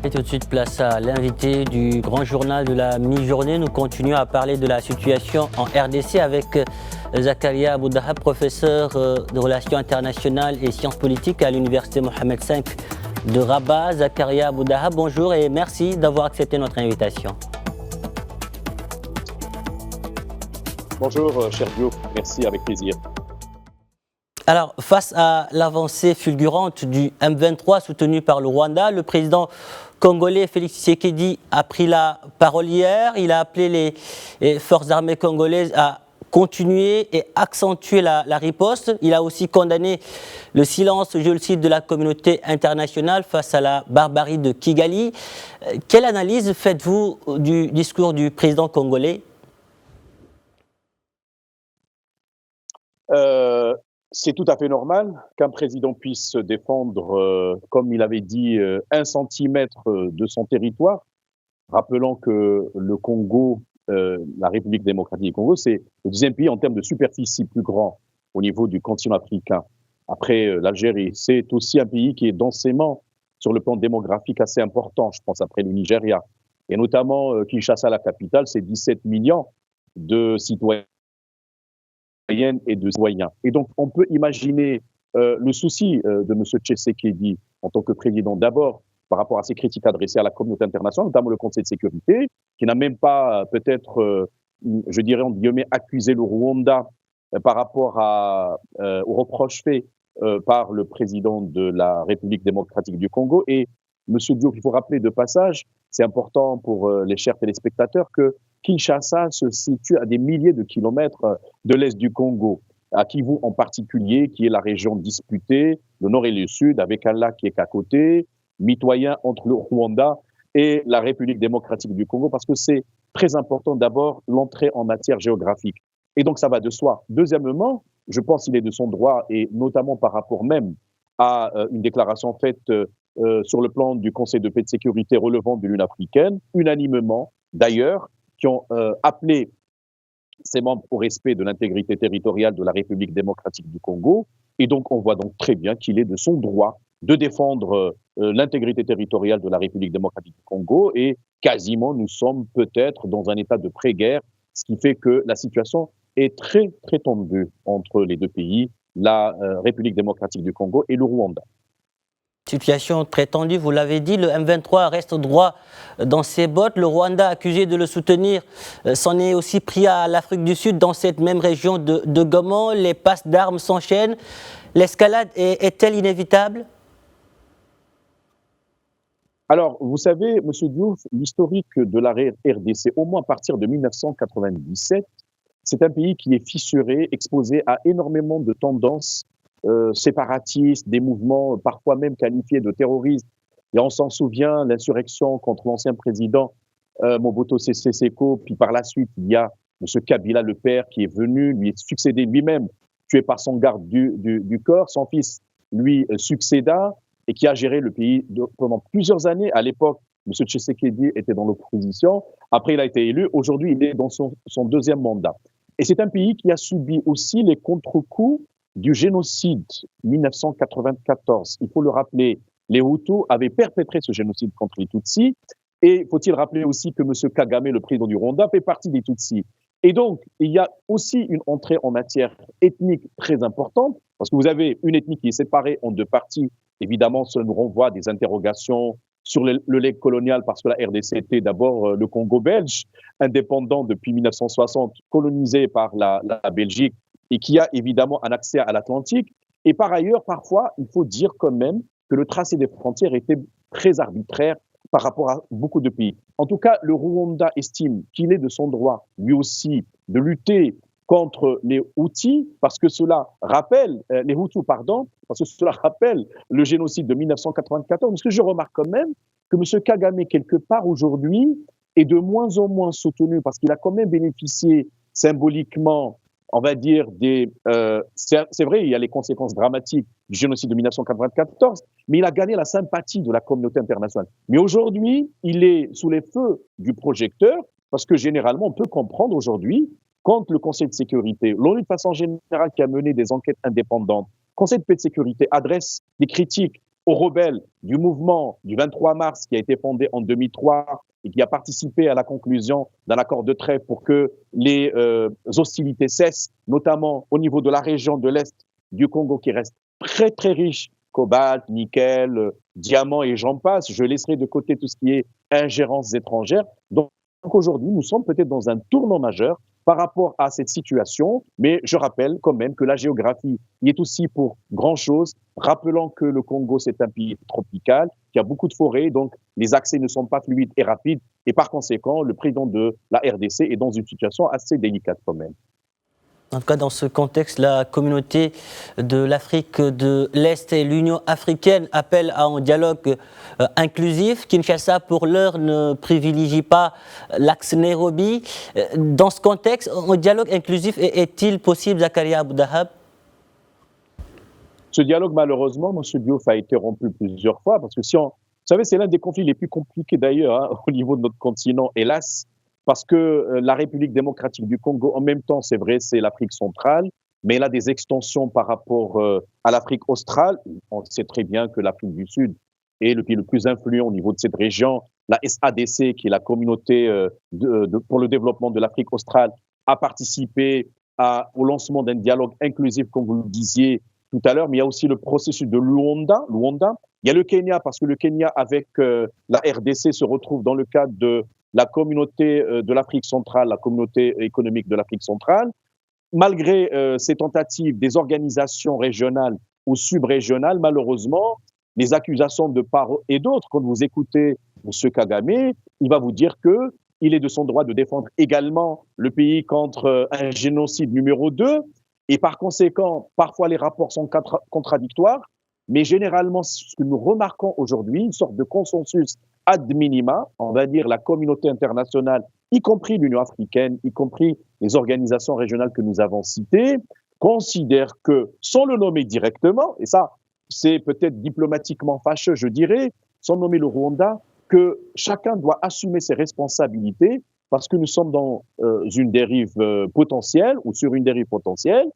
Et tout de suite, place à l'invité du grand journal de la mi-journée. Nous continuons à parler de la situation en RDC avec Zakaria Aboudahab, professeur de relations internationales et sciences politiques à l'université Mohamed V de Rabat. Zakaria Aboudahab, bonjour et merci d'avoir accepté notre invitation. Bonjour, cher Dio, merci, avec plaisir. Alors, face à l'avancée fulgurante du M23 soutenu par le Rwanda, le président congolais Félix Tshisekedi a pris la parole hier. Il a appelé les forces armées congolaises à continuer et accentuer la riposte. Il a aussi condamné le silence, je le cite, de la communauté internationale face à la barbarie de Kigali. Quelle analyse faites-vous du discours du président congolais ? C'est tout à fait normal qu'un président puisse se défendre, comme il avait dit, 1 centimètre de son territoire. Rappelant que le Congo, la République démocratique du Congo, c'est le 10e pays en termes de superficie plus grand au niveau du continent africain. Après l'Algérie, c'est aussi un pays qui est densément, sur le plan démographique, assez important, je pense, après le Nigeria. Et notamment Kinshasa, la capitale, c'est 17 millions de citoyens et de citoyens. Et donc, on peut imaginer le souci de M. Tshisekedi en tant que président, d'abord par rapport à ces critiques adressées à la communauté internationale, notamment le Conseil de sécurité, qui n'a même pas peut-être, je dirais en guillemets, accusé le Rwanda par rapport aux reproches faits par le président de la République démocratique du Congo. Et M. Diop, il faut rappeler de passage, c'est important pour les chers téléspectateurs, que Kinshasa se situe à des milliers de kilomètres de l'est du Congo, à Kivu en particulier, qui est la région disputée, le nord et le sud, avec un lac qui est qu'à côté, mitoyen entre le Rwanda et la République démocratique du Congo, parce que c'est très important d'abord l'entrée en matière géographique. Et donc ça va de soi. Deuxièmement, je pense qu'il est de son droit, et notamment par rapport même à une déclaration faite sur le plan du Conseil de paix et de sécurité relevant de l'Union africaine, unanimement d'ailleurs, qui ont appelé ses membres au respect de l'intégrité territoriale de la République démocratique du Congo. Et donc, on voit donc très bien qu'il est de son droit de défendre l'intégrité territoriale de la République démocratique du Congo. Et quasiment, nous sommes peut-être dans un état de pré-guerre, ce qui fait que la situation est très, très tendue entre les deux pays, la République démocratique du Congo et le Rwanda. Situation très tendue, vous l'avez dit, le M23 reste droit dans ses bottes. Le Rwanda, accusé de le soutenir, s'en est aussi pris à l'Afrique du Sud dans cette même région de Goma. Les passes d'armes s'enchaînent. L'escalade est-elle inévitable ? Alors, vous savez, M. Diouf, l'historique de la RDC, au moins à partir de 1997, c'est un pays qui est fissuré, exposé à énormément de tendances séparatistes, des mouvements parfois même qualifiés de terroristes. Et on s'en souvient, l'insurrection contre l'ancien président Mobutu Sese Seko, puis par la suite, il y a M. Kabila le père qui est venu lui succéder lui-même, tué par son garde du corps. Son fils lui succéda et qui a géré le pays pendant plusieurs années. À l'époque, M. Tshisekedi était dans l'opposition. Après, il a été élu. Aujourd'hui, il est dans son deuxième mandat. Et c'est un pays qui a subi aussi les contre-coups du génocide 1994. Il faut le rappeler, les Hutus avaient perpétré ce génocide contre les Tutsis. Et faut-il rappeler aussi que M. Kagame, le président du Rwanda, fait partie des Tutsis. Et donc, il y a aussi une entrée en matière ethnique très importante, parce que vous avez une ethnie qui est séparée en deux parties. Évidemment, cela nous renvoie à des interrogations sur le legs colonial, parce que la RDC était d'abord le Congo belge, indépendant depuis 1960, colonisé par la Belgique, et qui a évidemment un accès à l'Atlantique. Et par ailleurs, parfois, il faut dire quand même que le tracé des frontières était très arbitraire par rapport à beaucoup de pays. En tout cas, le Rwanda estime qu'il est de son droit, lui aussi, de lutter contre les Hutus, parce que cela rappelle, les Hutus, pardon, parce que cela rappelle le génocide de 1994. Parce que je remarque quand même que M. Kagame, quelque part aujourd'hui, est de moins en moins soutenu, parce qu'il a quand même bénéficié symboliquement, on va dire, c'est vrai, il y a les conséquences dramatiques du génocide de 1994, mais il a gagné la sympathie de la communauté internationale. Mais aujourd'hui, il est sous les feux du projecteur, parce que généralement, on peut comprendre aujourd'hui, quand le Conseil de sécurité, l'ONU de façon générale qui a mené des enquêtes indépendantes, le Conseil de paix et de sécurité adresse des critiques aux rebelles du mouvement du 23 mars qui a été fondé en 2003 et qui a participé à la conclusion d'un accord de trêve pour que les hostilités cessent, notamment au niveau de la région de l'Est du Congo qui reste très très riche, cobalt, nickel, diamants et j'en passe. Je laisserai de côté tout ce qui est ingérence étrangère. Donc aujourd'hui, nous sommes peut-être dans un tournant majeur par rapport à cette situation, mais je rappelle quand même que la géographie y est aussi pour grand-chose, rappelant que le Congo, c'est un pays tropical, qui a beaucoup de forêts, donc les accès ne sont pas fluides et rapides, et par conséquent, le président de la RDC est dans une situation assez délicate quand même. En tout cas, dans ce contexte, la communauté de l'Afrique de l'Est et l'Union africaine appellent à un dialogue inclusif. Kinshasa, pour l'heure, ne privilégie pas l'axe Nairobi. Dans ce contexte, un dialogue inclusif est-il possible, Zakaria Aboudahab? Ce dialogue, malheureusement, M. Diouf, a été rompu plusieurs fois, parce que si on... Vous savez, c'est l'un des conflits les plus compliqués d'ailleurs hein, au niveau de notre continent, hélas, parce que la République démocratique du Congo, en même temps, c'est vrai, c'est l'Afrique centrale, mais elle a des extensions par rapport à l'Afrique australe. On sait très bien que l'Afrique du Sud est le pays le plus influent au niveau de cette région. La SADC, qui est la communauté pour le développement de l'Afrique australe, a participé au lancement d'un dialogue inclusif, comme vous le disiez tout à l'heure, mais il y a aussi le processus de Luanda. Il y a le Kenya, parce que le Kenya, avec la RDC, se retrouve dans le cadre de la communauté de l'Afrique centrale, la communauté économique de l'Afrique centrale. Malgré ces tentatives des organisations régionales ou subrégionales, malheureusement, les accusations de part et d'autre, quand vous écoutez M. Kagame, il va vous dire qu'il est de son droit de défendre également le pays contre un génocide numéro 2. Et par conséquent, parfois les rapports sont contradictoires, mais généralement, ce que nous remarquons aujourd'hui, une sorte de consensus ad minima, on va dire la communauté internationale, y compris l'Union africaine, y compris les organisations régionales que nous avons citées, considèrent que, sans le nommer directement, et ça, c'est peut-être diplomatiquement fâcheux, je dirais, sans nommer le Rwanda, que chacun doit assumer ses responsabilités parce que nous sommes dans une dérive potentielle ou sur une dérive potentielle,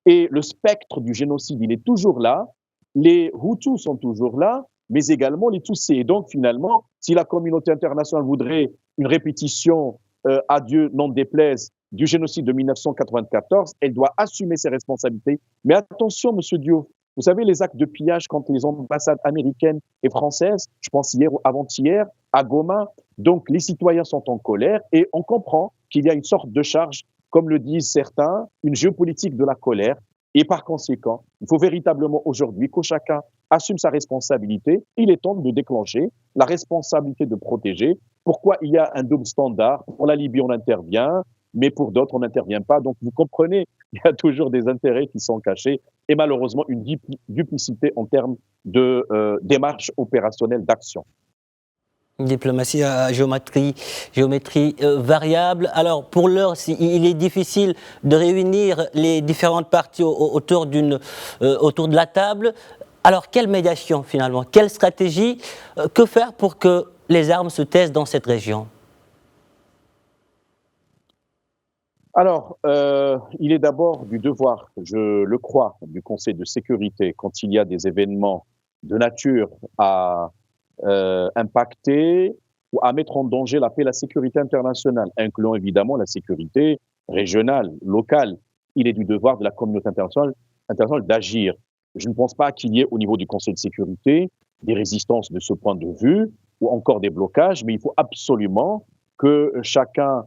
et le spectre du génocide, il est toujours là, les Hutus sont toujours là, mais également les Tutsis. Et donc, finalement, si la communauté internationale voudrait une répétition, à Dieu n'en déplaise, du génocide de 1994, elle doit assumer ses responsabilités. Mais attention, M. Diouf, vous savez, les actes de pillage contre les ambassades américaines et françaises, je pense hier ou avant-hier, à Goma, donc les citoyens sont en colère et on comprend qu'il y a une sorte de charge, comme le disent certains, une géopolitique de la colère. Et par conséquent, il faut véritablement aujourd'hui que chacun assume sa responsabilité. Il est temps de déclencher la responsabilité de protéger. Pourquoi il y a un double standard? Pour la Libye, on intervient, mais pour d'autres, on n'intervient pas. Donc, vous comprenez, il y a toujours des intérêts qui sont cachés et malheureusement une duplicité en termes de démarche opérationnelle d'action. Une diplomatie à géométrie variable. Alors, pour l'heure, il est difficile de réunir les différentes parties autour de la table. Alors, quelle médiation finalement? Quelle stratégie? Que faire pour que les armes se taisent dans cette région? Alors, il est d'abord du devoir, je le crois, du Conseil de sécurité, quand il y a des événements de nature à impacter ou à mettre en danger la paix et la sécurité internationale, incluant évidemment la sécurité régionale, locale. Il est du devoir de la communauté internationale d'agir. Je ne pense pas qu'il y ait au niveau du Conseil de sécurité des résistances de ce point de vue ou encore des blocages, mais il faut absolument que chacun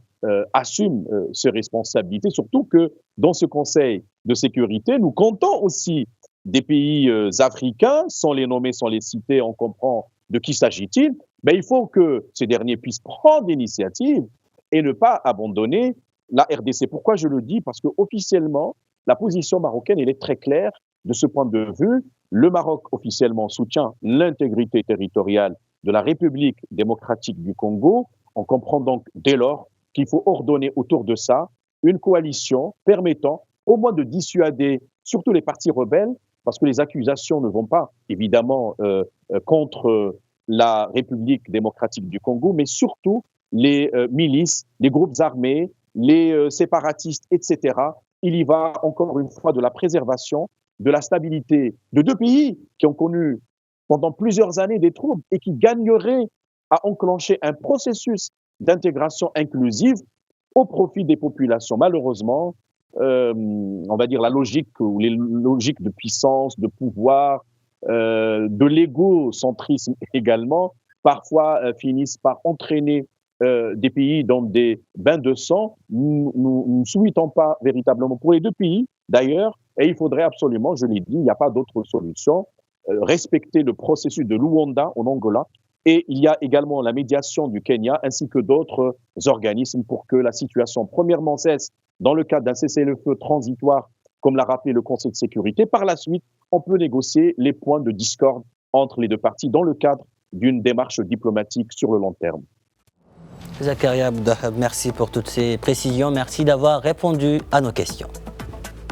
assume ses responsabilités, surtout que dans ce Conseil de sécurité, nous comptons aussi des pays africains, sans les nommer, sans les citer, on comprend de qui s'agit-il, mais il faut que ces derniers puissent prendre l'initiative et ne pas abandonner la RDC. Pourquoi je le dis? Parce qu'officiellement, la position marocaine, elle est très claire de ce point de vue. Le Maroc, officiellement, soutient l'intégrité territoriale de la République démocratique du Congo. On comprend donc dès lors qu'il faut ordonner autour de ça une coalition permettant au moins de dissuader surtout les partis rebelles, parce que les accusations ne vont pas évidemment contre la République démocratique du Congo, mais surtout les milices, les groupes armés, les séparatistes, etc. Il y va encore une fois de la préservation, de la stabilité de deux pays qui ont connu pendant plusieurs années des troubles et qui gagnerait à enclencher un processus d'intégration inclusive au profit des populations. Malheureusement, on va dire la logique ou les logiques de puissance, de pouvoir, de l'égocentrisme également, parfois finissent par entraîner des pays dans des bains de sang. Nous ne souhaitons pas véritablement pour les deux pays, d'ailleurs, et il faudrait absolument, je l'ai dit, il n'y a pas d'autre solution, respecter le processus de Luanda en Angola. Et il y a également la médiation du Kenya ainsi que d'autres organismes pour que la situation, premièrement, cesse dans le cadre d'un cessez-le-feu transitoire, comme l'a rappelé le Conseil de sécurité. Par la suite, on peut négocier les points de discorde entre les deux parties dans le cadre d'une démarche diplomatique sur le long terme. Zakaria Abouddahab, merci pour toutes ces précisions. Merci d'avoir répondu à nos questions.